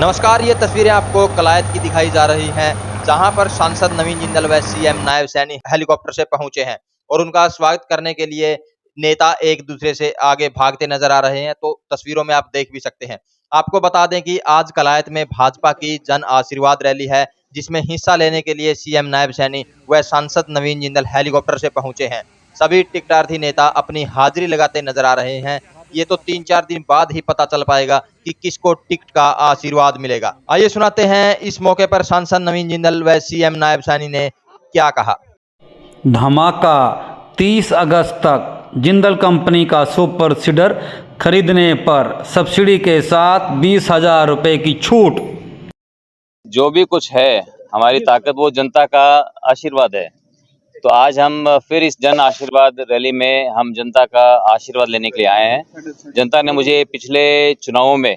नमस्कार, ये तस्वीरें आपको कलायत की दिखाई जा रही हैं, जहां पर सांसद नवीन जिंदल व सीएम नायब सैनी हेलीकॉप्टर से पहुंचे हैं और उनका स्वागत करने के लिए नेता एक दूसरे से आगे भागते नजर आ रहे हैं। तो तस्वीरों में आप देख भी सकते हैं। आपको बता दें कि आज कलायत में भाजपा की जन आशीर्वाद रैली है, जिसमें हिस्सा लेने के लिए सीएम नायब सैनी व सांसद नवीन जिंदल हेलीकॉप्टर से पहुंचे हैं। सभी टिकटार्थी नेता अपनी हाजिरी लगाते नजर आ रहे हैं। ये तो 3-4 दिन बाद ही पता चल पाएगा कि किसको टिकट का आशीर्वाद मिलेगा। आइए सुनाते हैं इस मौके पर सांसद नवीन जिंदल व सीएम नायब सैनी ने क्या कहा। धमाका, 30 अगस्त तक जिंदल कंपनी का सुपर सीडर खरीदने पर सब्सिडी के साथ 20,000 रुपए की छूट। जो भी कुछ है हमारी ताकत वो जनता का आशीर्वाद है। तो आज हम फिर इस जन आशीर्वाद रैली में हम जनता का आशीर्वाद लेने के लिए आए हैं। जनता ने मुझे पिछले चुनावों में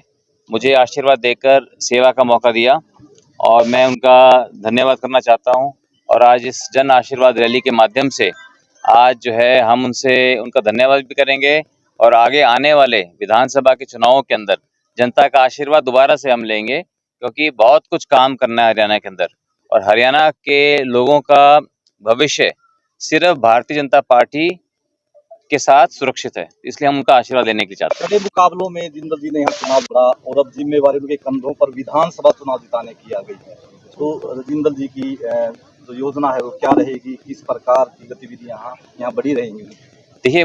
मुझे आशीर्वाद देकर सेवा का मौका दिया और मैं उनका धन्यवाद करना चाहता हूं। और आज इस जन आशीर्वाद रैली के माध्यम से आज जो है हम उनसे उनका धन्यवाद भी करेंगे और आगे आने वाले विधानसभा के चुनावों के अंदर जनता का आशीर्वाद दोबारा से हम लेंगे, क्योंकि बहुत कुछ काम करना है हरियाणा के अंदर और हरियाणा के लोगों का भविष्य सिर्फ भारतीय जनता पार्टी के साथ सुरक्षित है, इसलिए हम उनका आशीर्वाद लेने के लिए चाहते हैं। कड़े मुकाबलों में जिंदल जी ने यहाँ चुनाव लड़ा और अब जिम्मेवारी उनके कंधों पर विधानसभा चुनाव जिताने की आ गई है। तो जिंदल जी की जो योजना है वो क्या रहेगी, किस प्रकार की गतिविधियां यहाँ बढ़ी रहेंगी? देखिए,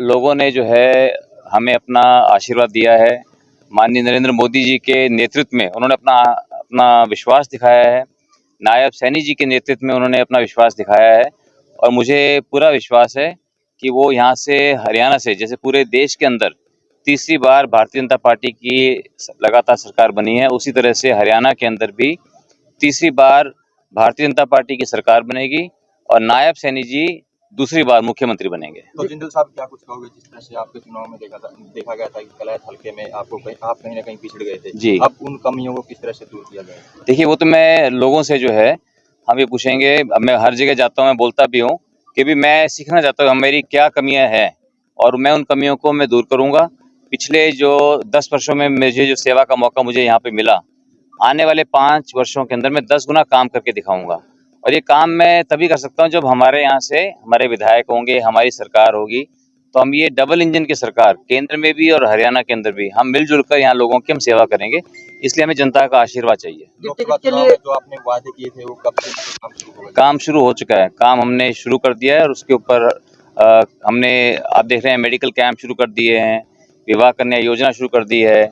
लोगों ने जो है हमें अपना आशीर्वाद दिया है। माननीय नरेंद्र मोदी जी के नेतृत्व में उन्होंने अपना विश्वास दिखाया है। नायब सैनी जी के नेतृत्व में उन्होंने अपना विश्वास दिखाया है और मुझे पूरा विश्वास है कि वो यहाँ से हरियाणा से, जैसे पूरे देश के अंदर तीसरी बार भारतीय जनता पार्टी की लगातार सरकार बनी है, उसी तरह से हरियाणा के अंदर भी तीसरी बार भारतीय जनता पार्टी की सरकार बनेगी और नायब सैनी जी दूसरी बार मुख्यमंत्री बनेंगे। तो जिंदल साहब क्या कुछ कहोगे, जिस तरह से आपके चुनाव में देखा गया था कि कलायत हल्के में आप कहीं ना कहीं पिछड़ गए थे जी, अब उन कमियों को किस तरह से दूर किया गया? देखिए, वो तो मैं लोगों से जो है हम ये पूछेंगे। अब मैं हर जगह जाता हूँ, मैं बोलता भी हूँ कि भी मैं सीखना चाहता हूँ मेरी क्या कमियां हैं और मैं उन कमियों को मैं दूर करूँगा। पिछले जो 10 वर्षों में मुझे जो सेवा का मौका मुझे यहाँ पे मिला, आने वाले 5 वर्षों के अंदर मैं 10 गुना काम करके दिखाऊंगा और ये काम मैं तभी कर सकता हूँ जब हमारे यहाँ से हमारे विधायक होंगे, हमारी सरकार होगी। तो हम ये डबल इंजन की सरकार केंद्र में भी और हरियाणा के अंदर भी हम मिलजुल कर यहाँ लोगों की हम सेवा करेंगे, इसलिए हमें जनता का आशीर्वाद चाहिए। के लिए जो आपने वादे किए थे वो कब से काम शुरू हो गए? काम शुरू हो चुका है, काम हमने शुरू कर दिया है और उसके ऊपर हमने, आप देख रहे हैं, मेडिकल कैंप शुरू कर दिए हैं, विवाह कन्या योजना शुरू कर दी है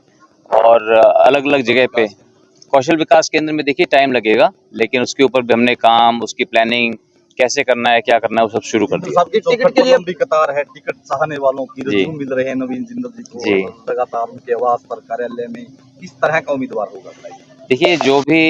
और अलग अलग जगह पे कौशल विकास केंद्र में देखिए टाइम लगेगा, लेकिन उसके ऊपर भी हमने काम, उसकी प्लानिंग कैसे करना है, क्या करना है, वो सब शुरू कर दिया। टिकट के लिए लंबी कतार है, टिकट चाहने वालों की रिज्यूम मिल रहे हैं नवीन जिंदल जी को लगातार उनके आवास पर, कार्यालय में। किस तरह का उम्मीदवार होगा? देखिए, जो भी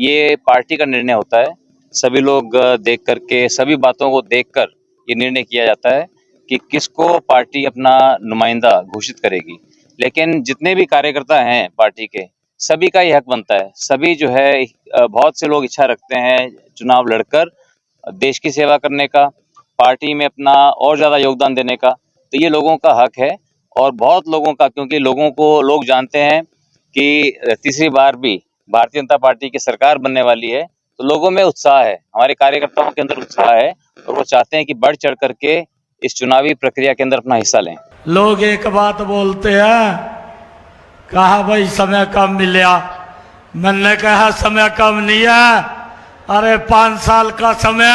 ये पार्टी का निर्णय होता है, सभी लोग देख करके, सभी बातों को देखकर ये निर्णय किया जाता है कि किसको पार्टी अपना नुमाइंदा घोषित करेगी। लेकिन जितने भी कार्यकर्ता हैं पार्टी के, सभी का ये हक बनता है। सभी जो है, बहुत से लोग इच्छा रखते हैं चुनाव लड़कर देश की सेवा करने का, पार्टी में अपना और ज़्यादा योगदान देने का। तो ये लोगों का हक है और बहुत लोगों का, क्योंकि लोग जानते हैं कि तीसरी बार भी भारतीय जनता पार्टी की सरकार बनने वाली है, तो लोगों में उत्साह है, हमारे कार्यकर्ताओं के अंदर उत्साह है और वो चाहते हैं कि बढ़ चढ़ करके इस चुनावी प्रक्रिया के अंदर अपना हिस्सा लें। लोग एक बात बोलते हैं, कहा भाई समय कम मिला, मैंने कहा समय कम नहीं है। अरे 5 साल का समय,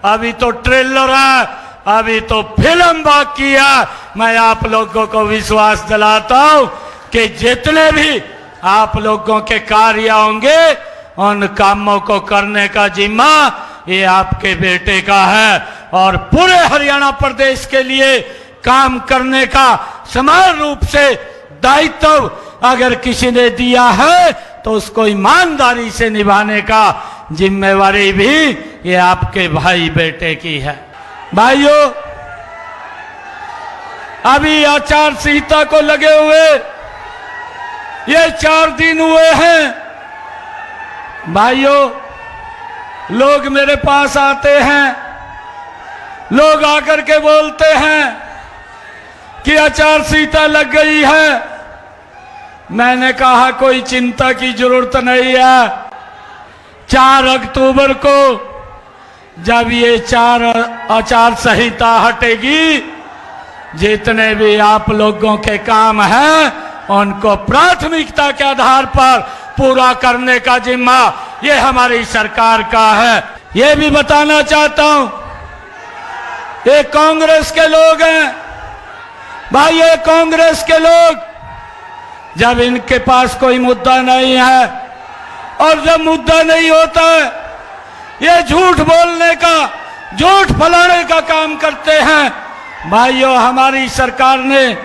अभी तो ट्रेलर है, अभी तो फिल्म बाकी है। मैं आप लोगों को विश्वास दिलाता हूं कि जितने भी आप लोगों के कार्य होंगे, उन कामों को करने का जिम्मा ये आपके बेटे का है और पूरे हरियाणा प्रदेश के लिए काम करने का समान रूप से दायित्व अगर किसी ने दिया है तो उसको ईमानदारी से निभाने का जिम्मेवारी भी ये आपके भाई बेटे की है। भाइयों, अभी आचार संहिता को लगे हुए ये 4 दिन हुए हैं। भाइयों, लोग मेरे पास आते हैं, लोग आकर के बोलते हैं कि आचार संहिता लग गई है, मैंने कहा कोई चिंता की जरूरत नहीं है। 4 अक्टूबर को जब ये 4 आचार संहिता हटेगी, जितने भी आप लोगों के काम हैं उनको प्राथमिकता के आधार पर पूरा करने का जिम्मा ये हमारी सरकार का है। ये भी बताना चाहता हूं, ये कांग्रेस के लोग हैं भाई, ये कांग्रेस के लोग जब इनके पास कोई मुद्दा नहीं है और जब मुद्दा नहीं होता है, ये झूठ बोलने का, झूठ फैलाने का काम करते हैं। भाइयों, हमारी सरकार ने,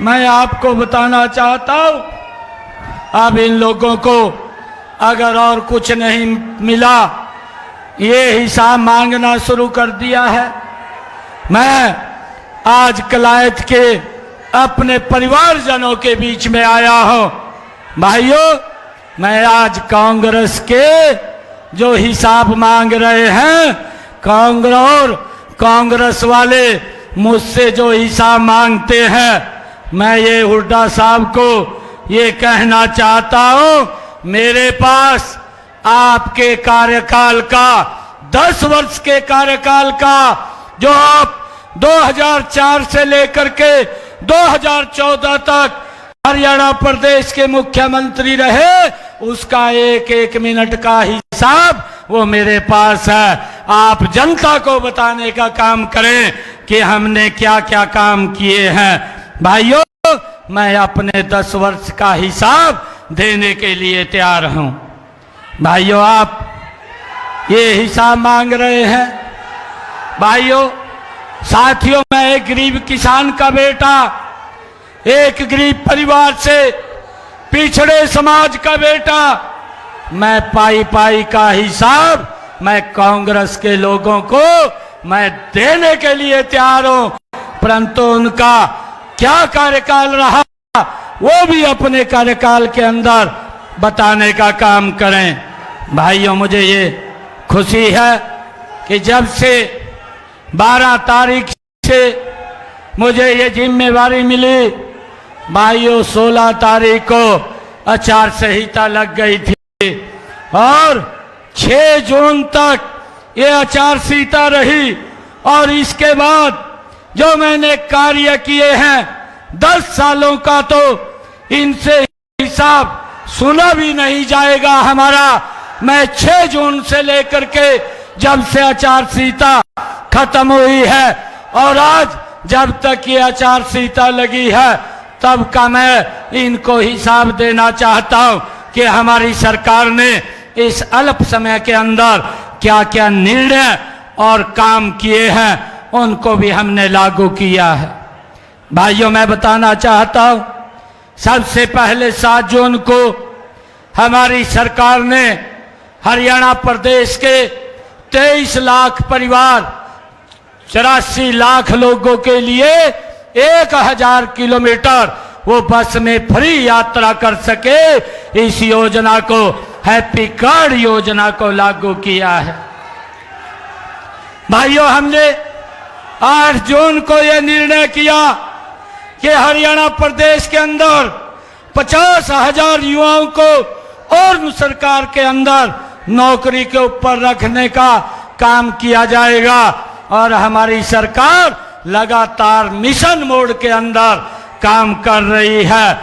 मैं आपको बताना चाहता हूं, अब इन लोगों को अगर और कुछ नहीं मिला, ये हिसाब मांगना शुरू कर दिया है। मैं आज कलायत के अपने परिवारजनों के बीच में आया हूं। भाइयों, मैं आज कांग्रेस के जो हिसाब मांग रहे हैं, कांग्रेस वाले मुझसे जो हिसाब मांगते हैं, मैं ये हुड्डा साहब को ये कहना चाहता हूं, मेरे पास आपके कार्यकाल का, 10 वर्ष के कार्यकाल का, जो आप 2004 से लेकर के 2014 तक हरियाणा प्रदेश के मुख्यमंत्री रहे, उसका एक एक मिनट का हिसाब वो मेरे पास है। आप जनता को बताने का काम करें कि हमने क्या क्या काम किए हैं। भाइयों, मैं अपने 10 वर्ष का हिसाब देने के लिए तैयार हूं। भाइयों, आप ये हिसाब मांग रहे हैं। भाइयों, साथियों, मैं एक गरीब किसान का बेटा, एक गरीब परिवार से, पिछड़े समाज का बेटा, मैं पाई पाई का हिसाब मैं कांग्रेस के लोगों को मैं देने के लिए तैयार हूं, परंतु उनका क्या कार्यकाल रहा वो भी अपने कार्यकाल के अंदर बताने का काम करें। भाइयों, मुझे ये खुशी है कि जब से 12 तारीख से मुझे ये जिम्मेवारी मिली, भाइयों 16 तारीख को आचार संहिता लग गई थी और 6 जून तक ये आचार संहिता रही। और इसके बाद जो मैंने कार्य किए हैं 10 सालों का, तो इनसे हिसाब सुना भी नहीं जाएगा हमारा। मैं 6 जून से लेकर के जब से आचार संहिता खत्म हुई है और आज जब तक ये आचार संहिता लगी है, तब का मैं इनको हिसाब देना चाहता हूं कि हमारी सरकार ने इस अल्प समय के अंदर क्या क्या निर्णय और काम किए हैं, उनको भी हमने लागू किया है। भाइयों, मैं बताना चाहता हूं, सबसे पहले 7 जून को हमारी सरकार ने हरियाणा प्रदेश के 23 लाख परिवार, 84 लाख लोगों के लिए 1000 किलोमीटर वो बस में फ्री यात्रा कर सके, इस योजना को, हैप्पी कार्ड योजना को लागू किया है। भाइयों, हमने 8 जून को यह निर्णय किया कि हरियाणा प्रदेश के अंदर 50,000 युवाओं को और सरकार के अंदर नौकरी के ऊपर रखने का काम किया जाएगा। और हमारी सरकार लगातार मिशन मोड के अंदर काम कर रही है।